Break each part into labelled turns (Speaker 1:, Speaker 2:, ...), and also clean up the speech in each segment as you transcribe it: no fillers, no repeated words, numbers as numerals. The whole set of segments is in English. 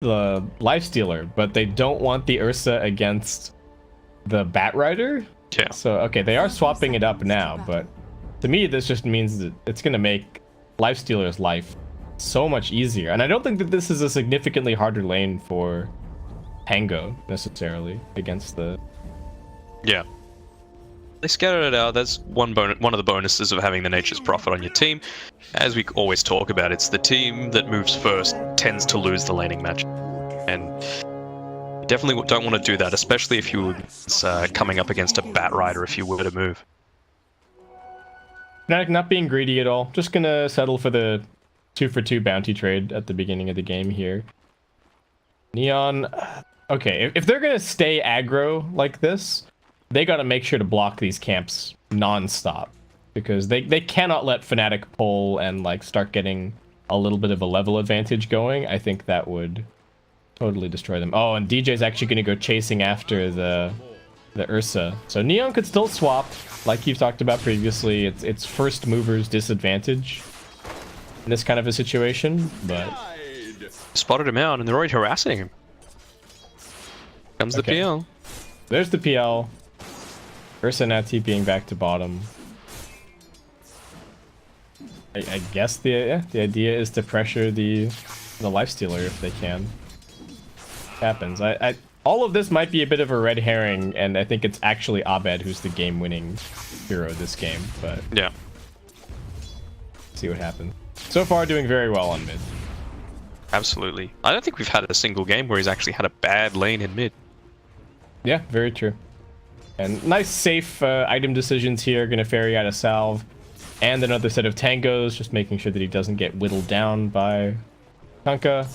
Speaker 1: the Lifestealer, but they don't want the Ursa against the Batrider.
Speaker 2: Yeah.
Speaker 1: So, okay, they are swapping it up now, but to me, this just means that it's going to make Lifestealer's life so much easier. And I don't think that this is a significantly harder lane for Tango, necessarily, against the...
Speaker 2: Yeah. They scattered it out. That's one of the bonuses of having the Nature's Prophet on your team. As we always talk about, it's the team that moves first tends to lose the laning match. And you definitely don't want to do that, especially if you were coming up against a Batrider if you were to move.
Speaker 1: Fnatic not being greedy at all. Just gonna settle for the 2-for-2 bounty trade at the beginning of the game here. Neon... Okay, if they're gonna stay aggro like this, they gotta make sure to block these camps non-stop. Because they cannot let Fnatic pull and like start getting a little bit of a level advantage going. I think that would totally destroy them. Oh, and DJ's actually gonna go chasing after the Ursa. So Neon could still swap, like you've talked about previously. It's first mover's disadvantage in this kind of a situation, but...
Speaker 2: Spotted him out and they're already harassing him. Comes the PL.
Speaker 1: There's the PL. Ursa now TPing back to bottom. I guess the idea is to pressure the Lifestealer if they can. Happens. All of this might be a bit of a red herring, and I think it's actually Abed who's the game-winning hero this game. But
Speaker 2: yeah,
Speaker 1: see what happens. So far, doing very well on mid.
Speaker 2: Absolutely. I don't think we've had a single game where he's actually had a bad lane in mid.
Speaker 1: Yeah, very true. And nice, safe item decisions here. Gonna ferry out a salve. And another set of tangos, just making sure that he doesn't get whittled down by Kanka.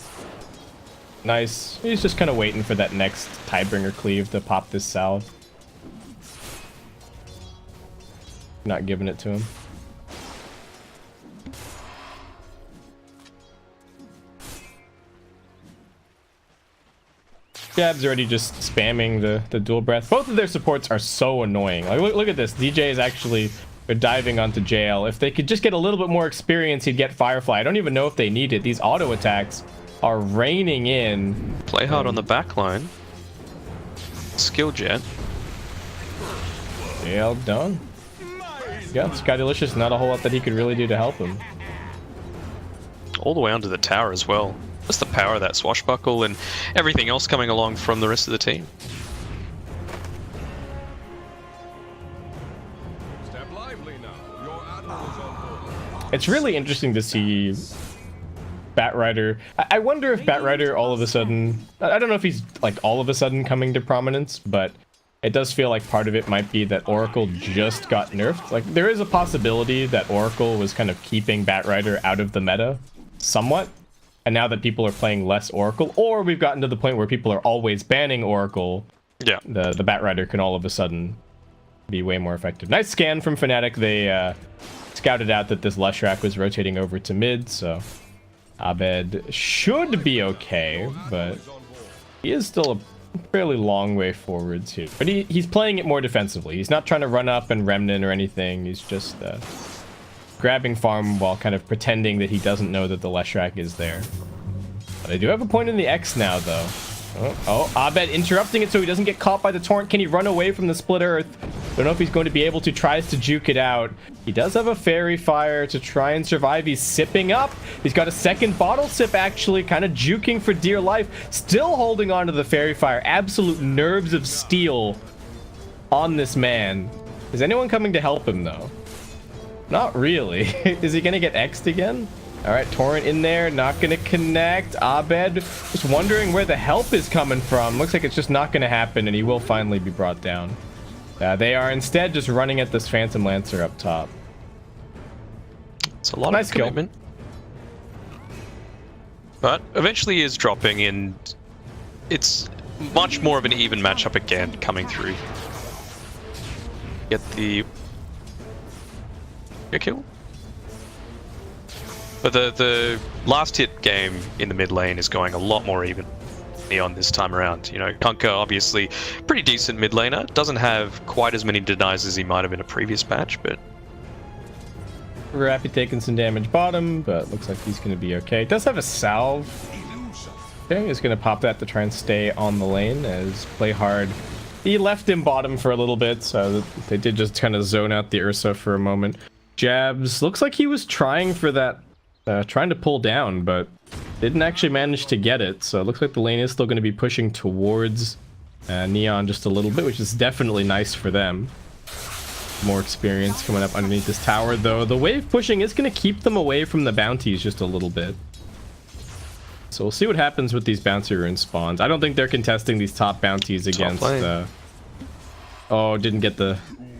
Speaker 1: Nice. He's just kind of waiting for that next Tidebringer cleave to pop this salve. Not giving it to him. Gab's already just spamming the dual breath. Both of their supports are so annoying. Like, look at this. DJ is actually diving onto JL. If they could just get a little bit more experience, he'd get Firefly. I don't even know if they need it. These auto attacks are raining in.
Speaker 2: Play hard on the back line. Skill jet.
Speaker 1: JL done. Yeah, Sky Delicious, not a whole lot that he could really do to help him.
Speaker 2: All the way onto the tower as well. Just the power of that swashbuckle and everything else coming along from the rest of the team.
Speaker 1: It's really interesting to see Batrider. I wonder if Batrider all of a sudden... I don't know if he's like all of a sudden coming to prominence, but it does feel like part of it might be that Oracle just got nerfed. Like, there is a possibility that Oracle was kind of keeping Batrider out of the meta somewhat. And now that people are playing less Oracle, or we've gotten to the point where people are always banning Oracle,
Speaker 2: yeah,
Speaker 1: the Batrider can all of a sudden be way more effective. Nice scan from Fnatic. They scouted out that this Leshrac was rotating over to mid, so Abed should be okay, but he is still a fairly long way forwards here. But he's playing it more defensively. He's not trying to run up and Remnant or anything. He's just grabbing farm while kind of pretending that he doesn't know that the Leshrac is there. They do have a point in the X now, though. Oh, Abed interrupting it so he doesn't get caught by the torrent. Can he run away from the split earth? Don't know if he's going to be able to. Tries to juke it out. He does have a fairy fire to try and survive. He's sipping up. He's got a second bottle sip, actually, kind of juking for dear life. Still holding on to the fairy fire. Absolute nerves of steel on this man. Is anyone coming to help him, though? Not really. Is he gonna get X'd again? All right, torrent in there, not gonna connect. Abed just wondering where the help is coming from. Looks like it's just not gonna happen, and he will finally be brought down. They are instead just running at this Phantom Lancer up top.
Speaker 2: It's a lot
Speaker 1: nice
Speaker 2: of commitment. But eventually is dropping, and it's much more of an even matchup again coming through. Get the kill. But the last hit game in the mid lane is going a lot more even Neon this time around. You know, Kunkka obviously pretty decent mid laner, doesn't have quite as many denies as he might have in a previous patch, but
Speaker 1: Rappy taking some damage bottom, but looks like he's going to be okay. Does have a salve. Okay, he's going to pop that to try and stay on the lane as Play Hard. He left him bottom for a little bit, so they did just kind of zone out the Ursa for a moment. Jabs, looks like he was trying for that, trying to pull down, but didn't actually manage to get it. So it looks like the lane is still going to be pushing towards Neon just a little bit, which is definitely nice for them. More experience coming up underneath this tower, though. The wave pushing is going to keep them away from the bounties just a little bit. So we'll see what happens with these bounty rune spawns. I don't think they're contesting these top bounties against... oh, didn't get the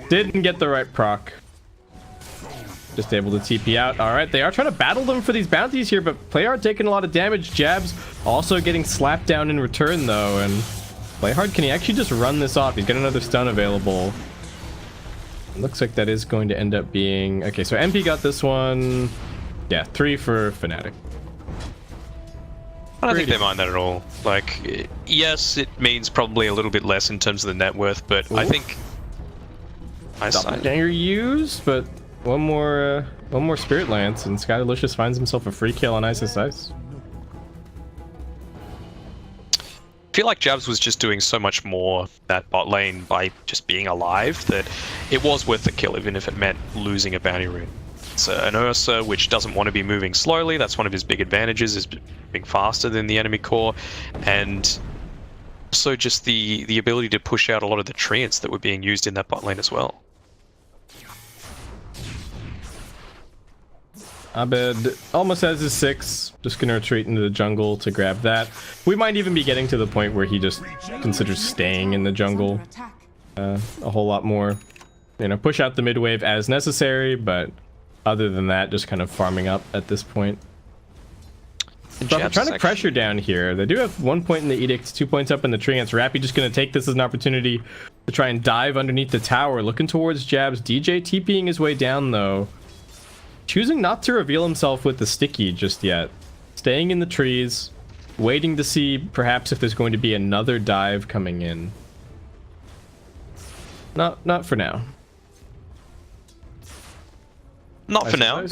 Speaker 1: right proc. Just able to TP out. All right, they are trying to battle them for these bounties here, but Playhard taking a lot of damage. Jabs also getting slapped down in return, though. And Playhard, can he actually just run this off? He's got another stun available. Looks like that is going to end up being... Okay, so MP got this one. Yeah, 3 for Fnatic.
Speaker 2: I don't think they mind that at all. Like, yes, it means probably a little bit less in terms of the net worth, but I think...
Speaker 1: Doppelganger used, but one more Spirit Lance, and Skydalicious finds himself a free kill on Ice.
Speaker 2: I feel like Jabs was just doing so much more that bot lane by just being alive that it was worth the kill, even if it meant losing a bounty rune. It's an Ursa which doesn't want to be moving slowly. That's one of his big advantages, is being faster than the enemy core, and also just the ability to push out a lot of the treants that were being used in that bot lane as well.
Speaker 1: Abed almost has his 6. Just gonna retreat into the jungle to grab that. We might even be getting to the point where he just considers staying in the jungle a whole lot more. You know, push out the mid wave as necessary, but other than that, just kind of farming up at this point. So I'm trying to pressure down here. They do have 1 point in the Edict, 2 points up in the Treants. Rappy just going to take this as an opportunity to try and dive underneath the tower, looking towards Jabs. DJ TPing his way down, though. Choosing not to reveal himself with the sticky just yet. Staying in the trees, waiting to see perhaps if there's going to be another dive coming in. Not for now.
Speaker 2: Not for now.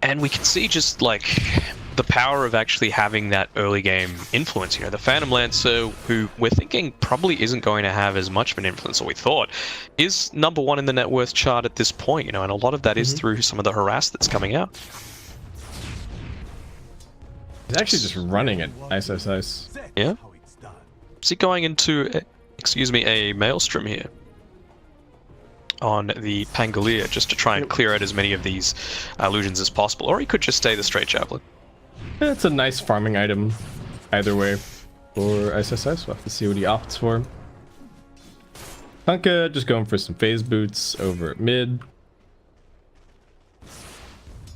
Speaker 2: And we can see just like the power of actually having that early game influence. You know, the Phantom Lancer, who we're thinking probably isn't going to have as much of an influence as we thought, is number 1 in the net worth chart at this point. You know, and a lot of that is through some of the harass that's coming out.
Speaker 1: He's actually just running it. Nice.
Speaker 2: Yeah. Is he going into, excuse me, a Maelstrom here on the Pangolier, just to try and clear out as many of these illusions as possible, or he could just stay the straight Javelin.
Speaker 1: Yeah, it's a nice farming item either way for SSS. We'll have to see what he opts for. Hunka just going for some phase boots over at mid.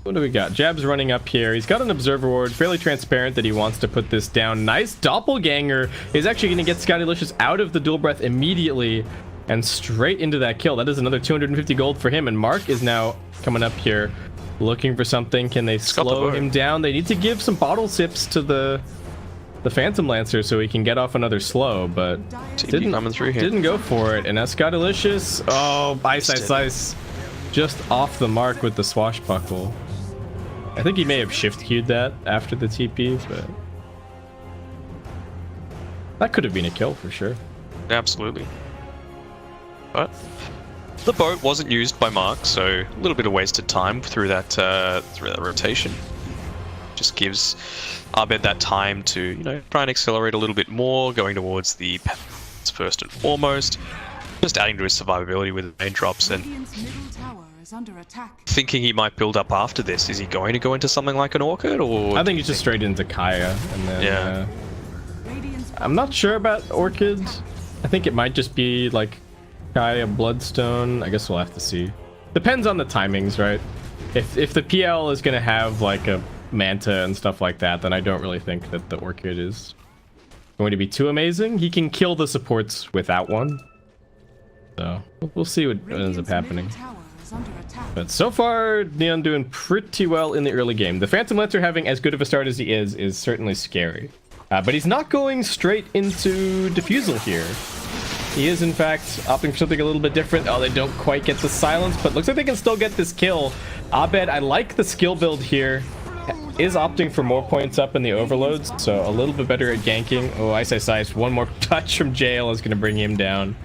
Speaker 1: What do we got? Jab's running up here. He's got an observer ward, fairly transparent that he wants to put this down. Nice doppelganger is actually going to get Skydalicious out of the dual breath immediately and straight into that kill. That is another 250 gold for him, and Mark is now coming up here looking for something. Can they slow him down? They need to give some bottle sips to the Phantom Lancer so he can get off another slow, but didn't go for it. And now Skydalicious, oh, ice, just off the mark with the swashbuckle. I think he may have shift queued that after the TP, but that could have been a kill for sure.
Speaker 2: Absolutely. But the boat wasn't used by Mark, so a little bit of wasted time through that rotation. Just gives Abed that time to, you know, try and accelerate a little bit more, going towards the pets first and foremost, just adding to his survivability with the main drops, and thinking he might build up after this. Is he going to go into something like an Orchid, or
Speaker 1: I think he's just straight into Kaya, and then I'm not sure about Orchid. I think it might just be like Kaya Bloodstone. I guess we'll have to see. Depends on the timings, right? If the PL is gonna have like a Manta and stuff like that, then I don't really think that the Orchid is going to be too amazing. He can kill the supports without one, so we'll see what ends up happening. But so far, Neon doing pretty well in the early game. The Phantom Lancer having as good of a start as he is certainly scary. But he's not going straight into Diffusal here. He is, in fact, opting for something a little bit different. Oh, they don't quite get the silence, but looks like they can still get this kill. Abed, I like the skill build here. is opting for more points up in the overloads, so a little bit better at ganking. Oh, Ice. One more touch from Jail is going to bring him down.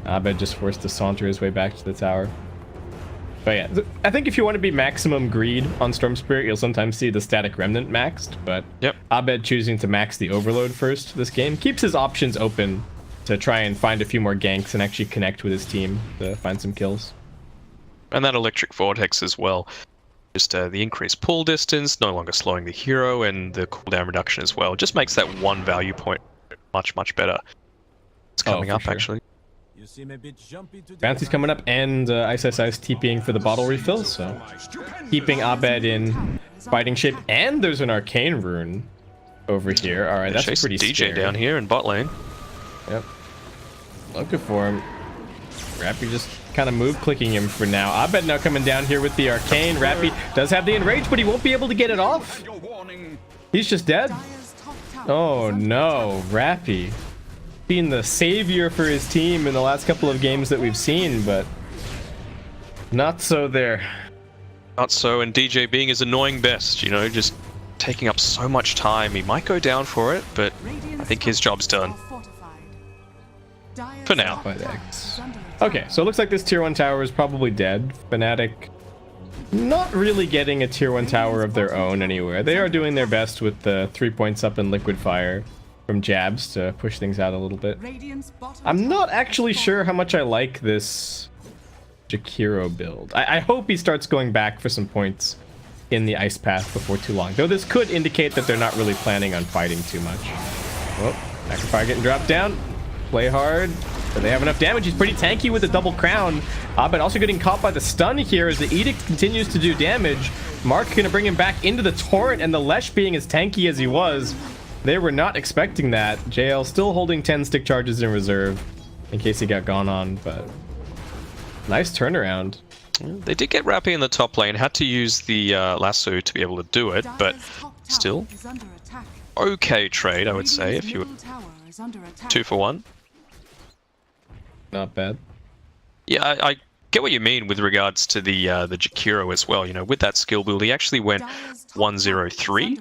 Speaker 1: Abed just forced to saunter his way back to the tower. But yeah, I think if you want to be maximum greed on Storm Spirit, you'll sometimes see the Static Remnant maxed, but
Speaker 2: yep.
Speaker 1: Abed choosing to max the Overload first this game keeps his options open to try and find a few more ganks and actually connect with his team to find some kills.
Speaker 2: And that Electric Vortex as well. Just the increased pull distance, no longer slowing the hero, and the cooldown reduction as well. Just makes that one value point much, much better. It's coming up, actually.
Speaker 1: Bounty's coming up, and Ice TPing for the bottle refill, so keeping Abed in fighting shape. And there's an Arcane Rune over here. All right, that's pretty
Speaker 2: DJ
Speaker 1: scary.
Speaker 2: down here in bot lane.
Speaker 1: Yep. Looking for him. Rappy just kind of clicking him for now. Abed now coming down here with the Arcane. Rappy does have the Enrage, but he won't be able to get it off. He's just dead. Oh no, Rappy. Being the savior for his team in the last couple of games that we've seen, but not so there.
Speaker 2: Not so, and DJ being his annoying best, you know, just taking up so much time. He might go down for it, but I think his job's done. For now.
Speaker 1: Okay, so it looks like this tier 1 tower is probably dead. Fnatic not really getting a tier 1 tower of their own anywhere. They are doing their best with the 3 points up in Liquid Fire from jabs to push things out a little bit. I'm not actually sure how much I like this Jakiro build. I hope he starts going back for some points in the ice path before too long, though this could indicate that they're not really planning on fighting too much. Well, Sacrifice getting dropped down. Play hard. Do they have enough damage? He's pretty tanky with the double crown. But also getting caught by the stun here as the Edict continues to do damage. Mark gonna bring him back into the torrent, and the Lesh being as tanky as he was, they were not expecting that. JL still holding 10 stick charges in reserve in case he got gone on, but nice turnaround.
Speaker 2: They did get Rappy in the top lane, had to use the lasso to be able to do it, but still okay trade, I would say, if you were 2 for 1.
Speaker 1: Not bad.
Speaker 2: Yeah, I get what you mean with regards to the Jakiro as well. You know, with that skill build, he actually went 103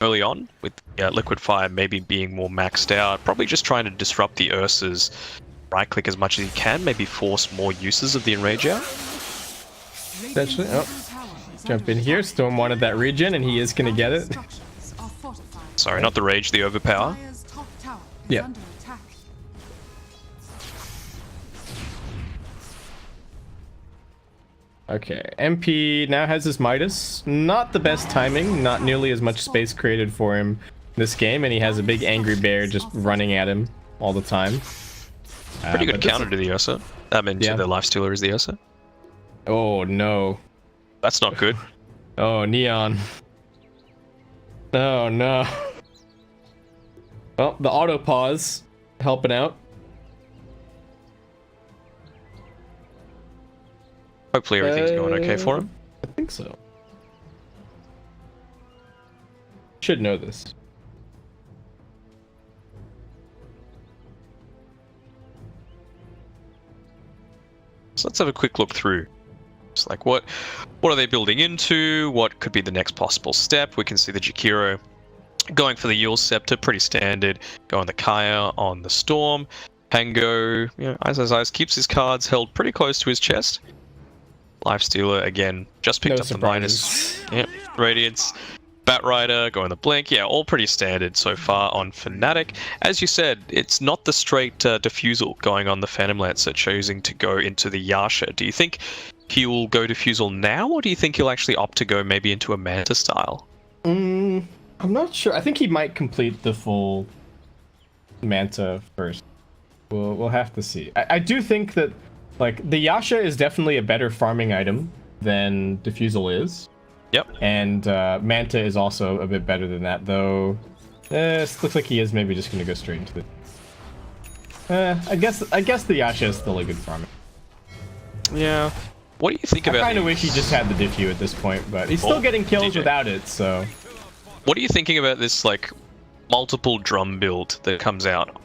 Speaker 2: early on, with Liquid Fire maybe being more maxed out. Probably just trying to disrupt the Ursa's right click as much as he can, maybe force more uses of the Enrage out.
Speaker 1: Potentially. Oh, jump in here. Storm wanted that regen, and he is going to get it.
Speaker 2: Sorry, not the Rage, the Overpower.
Speaker 1: Yeah. Okay, MP now has his Midas. Not the best timing, not nearly as much space created for him this game, and he has a big angry bear just running at him all the time.
Speaker 2: Pretty good counter to the Ursa. I mean, to the Lifestealer is the Ursa.
Speaker 1: Oh no.
Speaker 2: That's not good.
Speaker 1: Oh, Neon. Oh no. Well, the auto pause helping out.
Speaker 2: Hopefully everything's going okay for him.
Speaker 1: I think so. Should know this.
Speaker 2: So let's have a quick look through. It's like what are they building into? What could be the next possible step? We can see the Jakiro going for the Yule Scepter, pretty standard. Going the Kaya on the Storm. Pango, you know, Ice keeps his cards held pretty close to his chest. Lifestealer, again, just picked up the minus. Yep, Radiance. Batrider, going the Blink. Yeah, all pretty standard so far on Fnatic. As you said, it's not the straight Diffusal going on the Phantom Lancer, choosing to go into the Yasha. Do you think he will go Diffusal now, or do you think he'll actually opt to go maybe into a Manta style?
Speaker 1: I'm not sure. I think he might complete the full Manta first. We'll have to see. I do think that, like, the Yasha is definitely a better farming item than Diffusal is.
Speaker 2: Yep.
Speaker 1: And Manta is also a bit better than that, though. It looks like he is maybe just going to go straight into the... I guess the Yasha is still a good farming.
Speaker 2: Yeah. What do you think about...
Speaker 1: I kind of wish he just had the Diffu at this point, but he's still getting kills without it, so...
Speaker 2: What are you thinking about this, like, multiple drum build that comes out?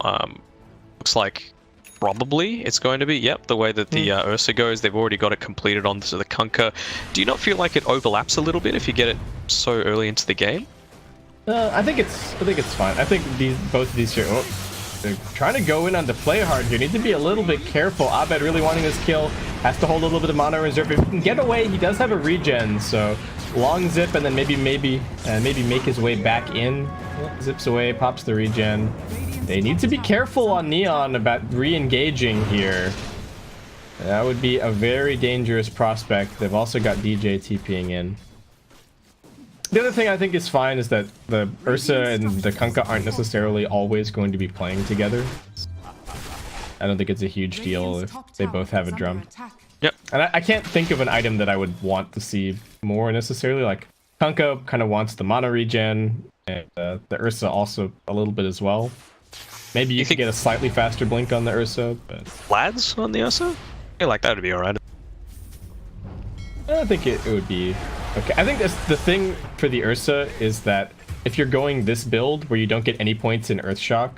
Speaker 2: Looks like probably it's going to be, yep, the way that the Ursa goes. They've already got it completed onto the Kunkka. Do you not feel like it overlaps a little bit if you get it so early into the game?
Speaker 1: I think it's fine. I think both of these here, they're trying to go in on the play hard here. Need to be a little bit careful. Abed really wanting this kill, has to hold a little bit of mana reserve. If he can get away, he does have a regen, so long zip and then maybe make his way back in. Zips away, pops the regen. They need to be careful on Neon about re-engaging here. That would be a very dangerous prospect. They've also got DJ TPing in. The other thing I think is fine is that the Ursa and the Kunkka aren't necessarily always going to be playing together. I don't think it's a huge deal if they both have a drum.
Speaker 2: Yep.
Speaker 1: And I can't think of an item that I would want to see more necessarily. Like, Kunkka kind of wants the mana regen, and the Ursa also a little bit as well. Maybe you could get a slightly faster blink on the Ursa, but...
Speaker 2: Lads on the Ursa? I feel like that would be alright.
Speaker 1: I think it would be okay. I think the thing for the Ursa is that if you're going this build where you don't get any points in Earthshock,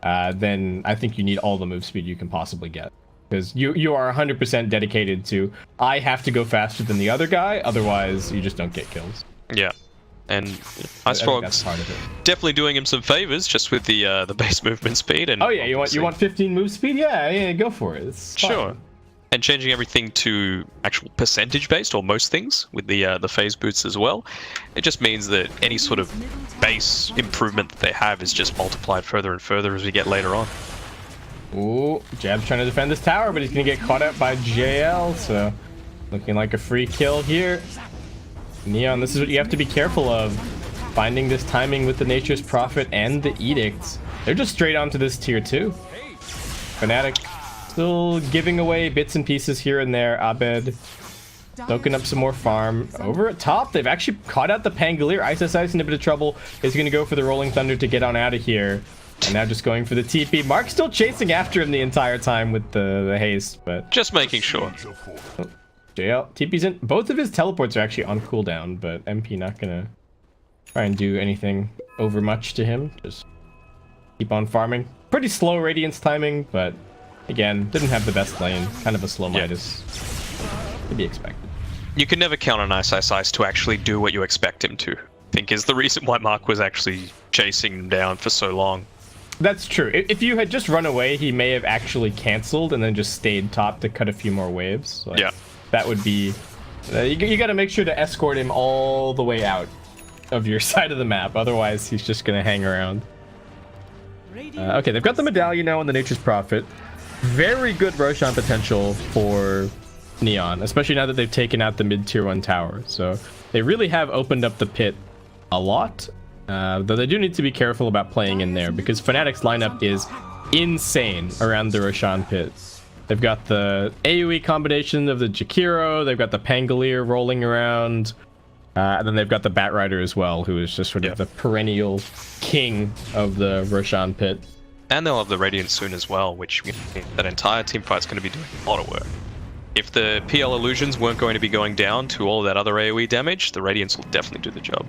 Speaker 1: then I think you need all the move speed you can possibly get. Because you are 100% dedicated to, I have to go faster than the other guy, otherwise you just don't get kills.
Speaker 2: Yeah. And IceFrog's definitely doing him some favors just with the base movement speed. And
Speaker 1: oh yeah, you want 15 move speed? Yeah, go for it. It's
Speaker 2: sure. And changing everything to actual percentage based, or most things, with the phase boots as well. It just means that any sort of base improvement that they have is just multiplied further and further as we get later on.
Speaker 1: Ooh, Jab's trying to defend this tower, but he's gonna get caught out by JL, so looking like a free kill here. Neon, this is what you have to be careful of. Finding this timing with the Nature's Prophet and the Edicts. They're just straight onto this tier 2. Fnatic still giving away bits and pieces here and there. Abed soaking up some more farm. Over at top, they've actually caught out the Pangolier. Ice in a bit of trouble. Is going to go for the Rolling Thunder to get on out of here. And now just going for the TP. Mark's still chasing after him the entire time with the haste, but...
Speaker 2: Just making sure.
Speaker 1: Oh, JL, TP's in. Both of his teleports are actually on cooldown, but MP not going to try and do anything over much to him. Just keep on farming. Pretty slow Radiance timing, but... Again, didn't have the best lane. Kind of a slow Midas. To be expected.
Speaker 2: You can never count on Ice to actually do what you expect him to. I think is the reason why Mark was actually chasing him down for so long.
Speaker 1: That's true. If you had just run away, he may have actually cancelled and then just stayed top to cut a few more waves. Like,
Speaker 2: yeah.
Speaker 1: That would be... you got to make sure to escort him all the way out of your side of the map. Otherwise, he's just going to hang around. Okay, they've got the Medallion now on the Nature's Prophet. Very good Roshan potential for Neon, especially now that they've taken out the mid-tier 1 tower. So they really have opened up the pit a lot, though they do need to be careful about playing in there because Fnatic's lineup is insane around the Roshan pit. They've got the AoE combination of the Jakiro, they've got the Pangolier rolling around, and then they've got the Batrider as well, who is just sort of the perennial king of the Roshan pit.
Speaker 2: And they'll have the Radiance soon as well, which that entire team fight's going to be doing a lot of work. If the PL illusions weren't going to be going down to all that other AoE damage, the Radiance will definitely do the job.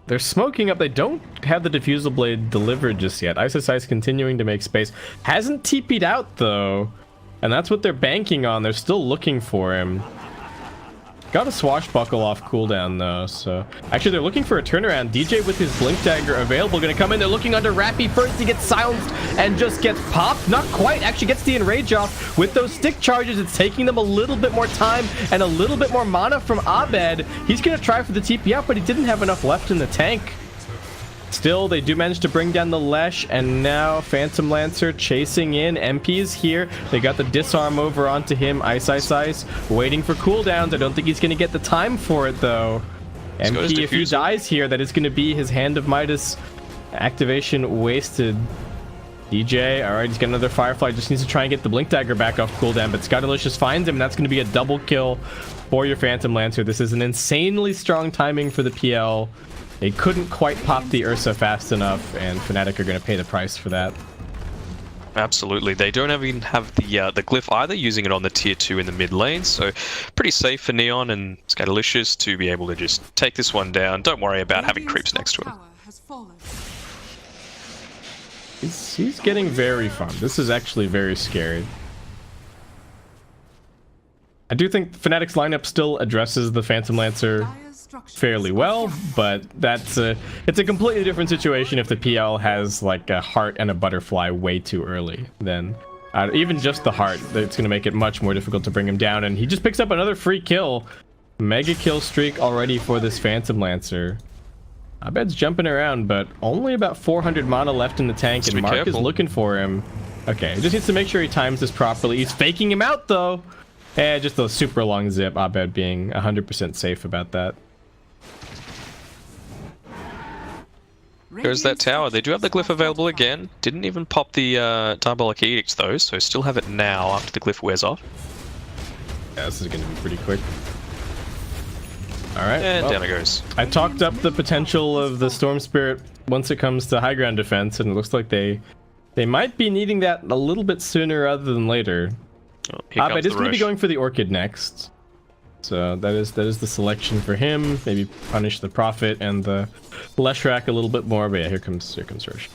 Speaker 1: They're smoking up. They don't have the Diffusal Blade delivered just yet. Ice continuing to make space. Hasn't TP'd out, though. And that's what they're banking on. They're still looking for him. Got a Swashbuckle off cooldown, though, so... Actually, they're looking for a turnaround. DJ with his Blink Dagger available. Gonna come in. They're looking under Rappy first. He gets silenced and just gets popped. Not quite. Actually gets the Enrage off. With those stick charges, it's taking them a little bit more time and a little bit more mana from Abed. He's gonna try for the TP out, but he didn't have enough left in the tank. Still, they do manage to bring down the Lesh, and now Phantom Lancer chasing in. MP's here. They got the disarm over onto him. Ice, waiting for cooldowns. I don't think he's going to get the time for it, though. MP, if he dies here, that is going to be his Hand of Midas activation wasted. DJ, alright, he's got another Firefly. Just needs to try and get the Blink Dagger back off cooldown, but Scottalicious finds him, and that's going to be a double kill for your Phantom Lancer. This is an insanely strong timing for the PL. They couldn't quite pop the Ursa fast enough, and Fnatic are going to pay the price for that.
Speaker 2: Absolutely. They don't even have the glyph either, using it on the tier 2 in the mid lane, so pretty safe for Neon and Scatterlicious to be able to just take this one down. Don't worry about having creeps next to him.
Speaker 1: He's getting very fun. This is actually very scary. I do think Fnatic's lineup still addresses the Phantom Lancer fairly well, but it's a completely different situation if the PL has like a heart and a butterfly way too early. Then even just the heart, it's going to make it much more difficult to bring him down. And he just picks up another free kill. Mega kill streak already for this Phantom Lancer. Abed's jumping around, but only about 400 mana left in the tank, and Mark is looking for him. Okay, just needs to make sure he times this properly. He's faking him out though. And just a super long zip, Abed being 100% safe about that.
Speaker 2: There's that tower. They do have the glyph available again. Didn't even pop the Diabolic Edict though, so still have it now after the glyph wears off.
Speaker 1: Yeah, this is going to be pretty quick. Alright.
Speaker 2: And down it goes.
Speaker 1: I talked up the potential of the Storm Spirit once it comes to high ground defense, and it looks like they might be needing that a little bit sooner rather than later. Abed is going to be going for the Orchid next. So that is the selection for him. Maybe punish the Prophet and the Leshrac a little bit more. But yeah, here comes Rosh.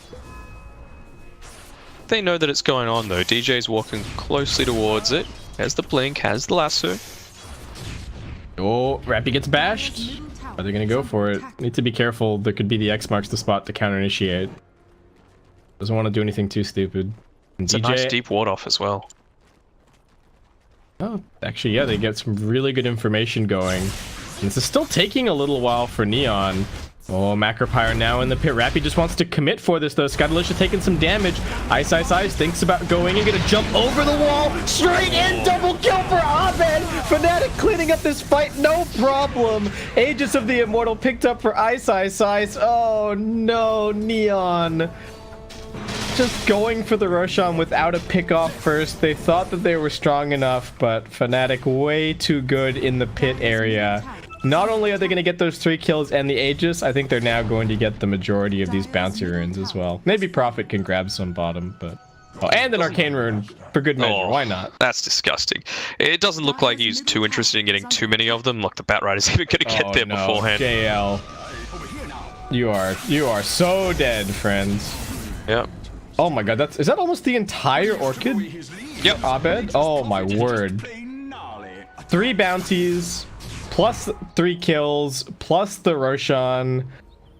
Speaker 2: They know that it's going on though. DJ's walking closely towards it. Has the blink, has the lasso.
Speaker 1: Oh, Rappy gets bashed. Are they going to go for it? Need to be careful. There could be the X marks the spot to counter initiate. Doesn't want to do anything too stupid. And
Speaker 2: it's DJ... a nice deep ward off as well.
Speaker 1: Oh, actually, yeah, they get some really good information going. And this is still taking a little while for Neon. Oh, Macropyre now in the pit. Rappy just wants to commit for this, though. Scudalicia taking some damage. Ice thinks about going and gonna jump over the wall. Straight in, double kill for Abed. Fnatic cleaning up this fight, no problem. Aegis of the Immortal picked up for Ice. Oh, no, Neon. Just going for the Roshan without a pick-off first. They thought that they were strong enough, but Fnatic way too good in the pit area. Not only are they going to get those 3 kills and the Aegis, I think they're now going to get the majority of these bouncy runes as well. Maybe Prophet can grab some bottom, but... Oh, and an Arcane rune for good measure. Why not?
Speaker 2: That's disgusting. It doesn't look like he's too interested in getting too many of them. Like the Batrider's even going to get there beforehand.
Speaker 1: JL. You are so dead, friends.
Speaker 2: Yep.
Speaker 1: Oh my god, is that almost the entire Orchid?
Speaker 2: Yep.
Speaker 1: Abed? Oh my word. 3 bounties, plus 3 kills, plus the Roshan.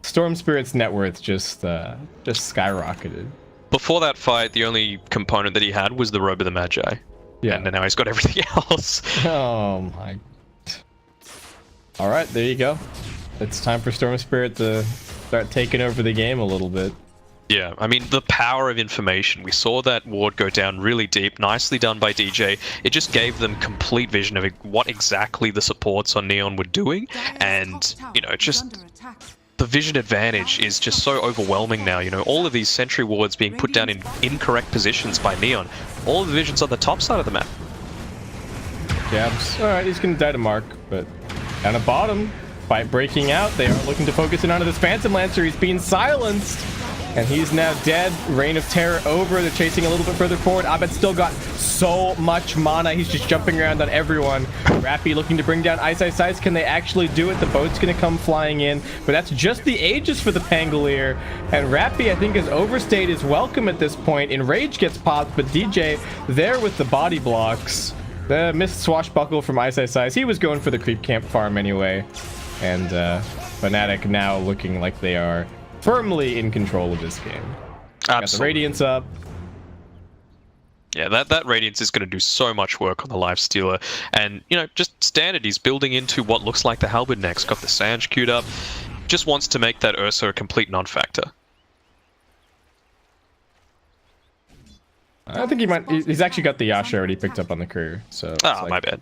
Speaker 1: Storm Spirit's net worth just skyrocketed.
Speaker 2: Before that fight, the only component that he had was the Robe of the Magi. Yeah. And now he's got everything else.
Speaker 1: Oh my. Alright, there you go. It's time for Storm Spirit to start taking over the game a little bit.
Speaker 2: Yeah, I mean, the power of information. We saw that ward go down really deep, nicely done by DJ. It just gave them complete vision of what exactly the supports on Neon were doing. And, you know, just the vision advantage is just so overwhelming now. You know, all of these sentry wards being put down in incorrect positions by Neon. All of the vision's on the top side of the map.
Speaker 1: Jabs. Alright, he's going to die to Mark, but down at bottom, fight breaking out. They are looking to focus in onto this Phantom Lancer. He's being silenced. And he's now dead. Reign of Terror over. They're chasing a little bit further forward. Abed still got so much mana. He's just jumping around on everyone. Rappy looking to bring down Ice. Can they actually do it? The boat's going to come flying in. But that's just the Aegis for the Pangolier. And Rappy, I think, has overstayed his welcome at this point. Enrage gets popped, but DJ there with the body blocks. The missed swashbuckle from Ice. He was going for the creep camp farm anyway. And Fnatic now looking like they are firmly in control of this game.
Speaker 2: Absolutely.
Speaker 1: Got the Radiance up.
Speaker 2: Yeah, that Radiance is going to do so much work on the Lifestealer. And, you know, just standard, he's building into what looks like the Halberd next. Got the Sange queued up. Just wants to make that Ursa a complete non-factor.
Speaker 1: I think he's actually got the Yasha already picked up on the career. So
Speaker 2: my bad.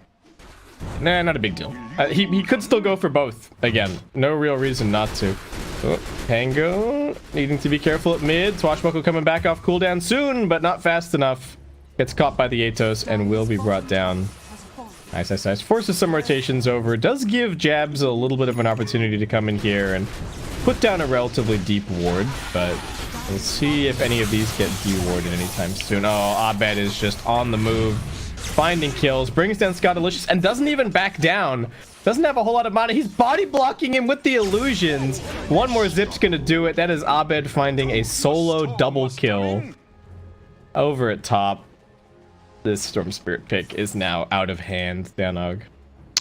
Speaker 1: Nah, not a big deal. He could still go for both. Again, no real reason not to. Oh, Tango needing to be careful at mid. Swashbuckle coming back off cooldown soon, but not fast enough. Gets caught by the Atos and will be brought down. Nice. Forces some rotations over. Does give Jabs a little bit of an opportunity to come in here and put down a relatively deep ward, but we'll see if any of these get de-warded anytime soon. Oh, Abed is just on the move. finding kills, brings down Scottalicious, and doesn't even back down. Doesn't have a whole lot of mana. He's body blocking him with the illusions. One more zip's gonna do it. That is Abed finding a solo double kill over at top. This Storm Spirit pick is now out of hand, Danog.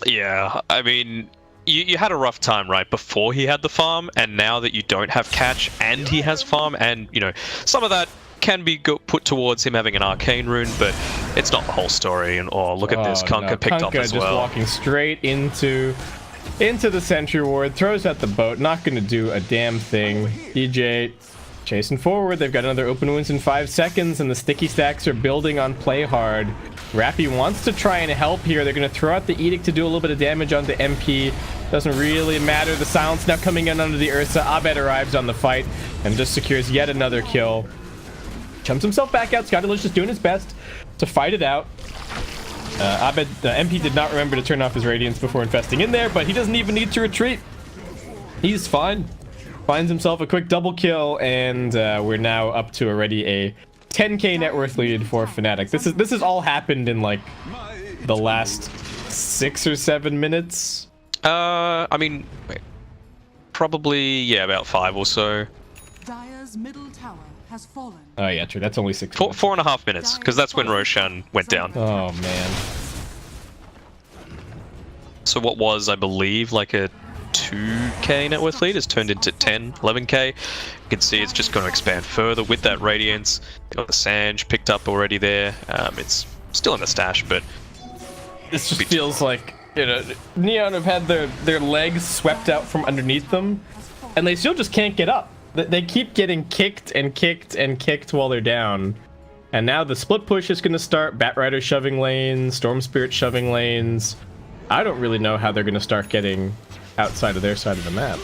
Speaker 2: Yeah, I mean, you had a rough time right before he had the farm, and now that you don't have catch and he has farm, and you know, some of that can be put towards him having an arcane rune, but it's not the whole story. And look at this, Kunkka picked up as well.
Speaker 1: Just walking straight into the sentry ward, throws out the boat, not gonna do a damn thing. DJ chasing forward. They've got another open wounds in 5 seconds, and the sticky stacks are building on play hard. Rappy wants to try and help here. They're going to throw out the edict to do a little bit of damage on the MP. Doesn't really matter. The silence now coming in under the Ursa. Abed arrives on the fight and just secures yet another kill. Jumps himself back out. Scottalicious just doing his best to fight it out. Abed, the MP did not remember to turn off his radiance before infesting in there, but he doesn't even need to retreat. He's fine. Finds himself a quick double kill, and we're now up to already a 10k net worth lead for Fnatic. This has all happened in like the last 6 or 7 minutes.
Speaker 2: I mean, probably about 5 or so.
Speaker 3: Dire's middle tower has fallen.
Speaker 1: Oh yeah, true. That's only 6.
Speaker 2: 4.5 minutes, because that's when Roshan went down.
Speaker 1: Oh man.
Speaker 2: So what was, I believe, like a 2k net worth lead has turned into 10, 11k. You can see it's just going to expand further with that Radiance. They got the Sange picked up already there. It's still in the stash, but
Speaker 1: this just feels like, you know, Neon have had their legs swept out from underneath them, and they still just can't get up. They keep getting kicked and kicked and kicked while they're down. And now the split push is going to start. Batrider shoving lanes, Storm Spirit shoving lanes. I don't really know how they're going to start getting outside of their side of the map.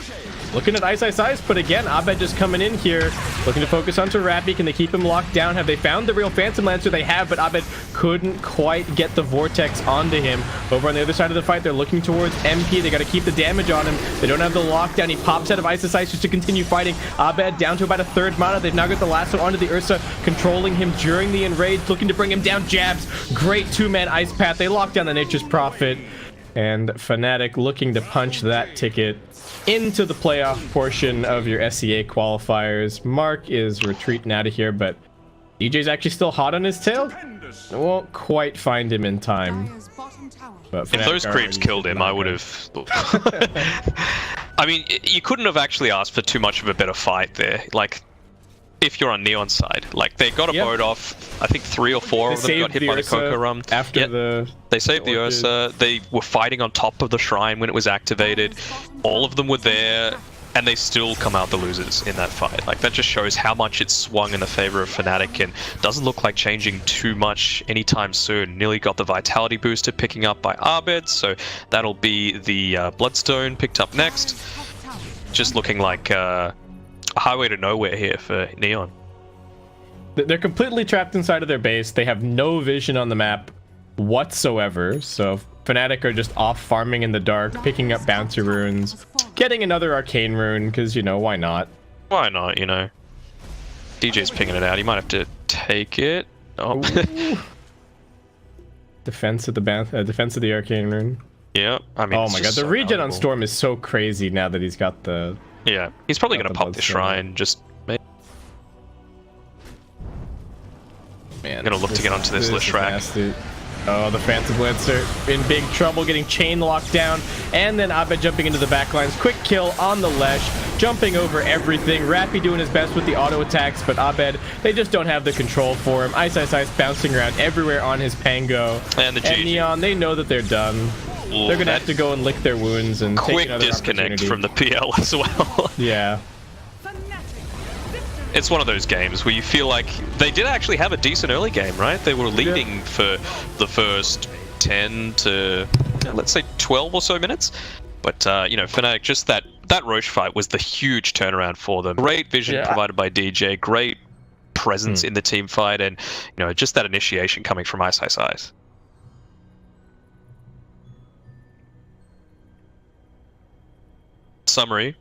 Speaker 1: Looking at Ice, but again, Abed just coming in here, looking to focus onto Rappy. Can they keep him locked down? Have they found the real Phantom Lancer? They have, but Abed couldn't quite get the Vortex onto him. Over on the other side of the fight, they're looking towards MP. They got to keep the damage on him. They don't have the lockdown. He pops out of Ice just to continue fighting. Abed down to about a third mana. They've now got the lasso onto the Ursa, controlling him during the enrage, looking to bring him down. Jabs, great 2-man Ice Path. They lock down the Nature's Prophet. And Fnatic looking to punch that ticket into the playoff portion of your SEA qualifiers. Mark is retreating out of here, but DJ's actually still hot on his tail. Won't quite find him in time. But
Speaker 2: if those creeps killed him, I would have... I mean, you couldn't have actually asked for too much of a better fight there. Like, if you're on Neon's side. Like, they got a boat off. I think 3 or 4 of them got hit by the Coco Rum.
Speaker 1: After
Speaker 2: they saved the Ursa. They were fighting on top of the shrine when it was activated. All of them were there, and they still come out the losers in that fight. Like, that just shows how much it's swung in the favor of Fnatic, and doesn't look like changing too much anytime soon. Nearly got the Vitality booster picking up by Abed, so that'll be the Bloodstone picked up next. Just looking like a highway to nowhere here for Neon.
Speaker 1: They're completely trapped inside of their base. They have no vision on the map whatsoever, so Fnatic are just off farming in the dark, picking up bouncy runes, getting another arcane rune, because, you know, why not?
Speaker 2: Why not, you know? DJ's pinging it out. He might have to take it. Oh.
Speaker 1: Defense of the arcane rune.
Speaker 2: Yeah, I mean,
Speaker 1: oh my god, the regen on Storm is so crazy now that he's got the...
Speaker 2: Yeah, he's probably going to pop the shrine, just...
Speaker 1: Man,
Speaker 2: going to look to get onto this Leshrac.
Speaker 1: Oh, the Phantom Lancer in big trouble, getting chain locked down, and then Abed jumping into the backlines. Quick kill on the Lesh, jumping over everything. Rappy doing his best with the auto attacks, but Abed, they just don't have the control for him. Ice bouncing around everywhere on his Pango.
Speaker 2: And the GG.
Speaker 1: And Neon, they know that they're done.
Speaker 2: Ooh,
Speaker 1: they're gonna have to go and lick their wounds and
Speaker 2: quick
Speaker 1: take another
Speaker 2: disconnect from the PL as well.
Speaker 1: Yeah.
Speaker 2: It's one of those games where you feel like they did actually have a decent early game, right? They were leading for the first 10 to, let's say, 12 or so minutes. But, you know, Fnatic, just that Roche fight was the huge turnaround for them. Great vision provided by DJ, great presence in the team fight, and, you know, just that initiation coming from Ice. Summary.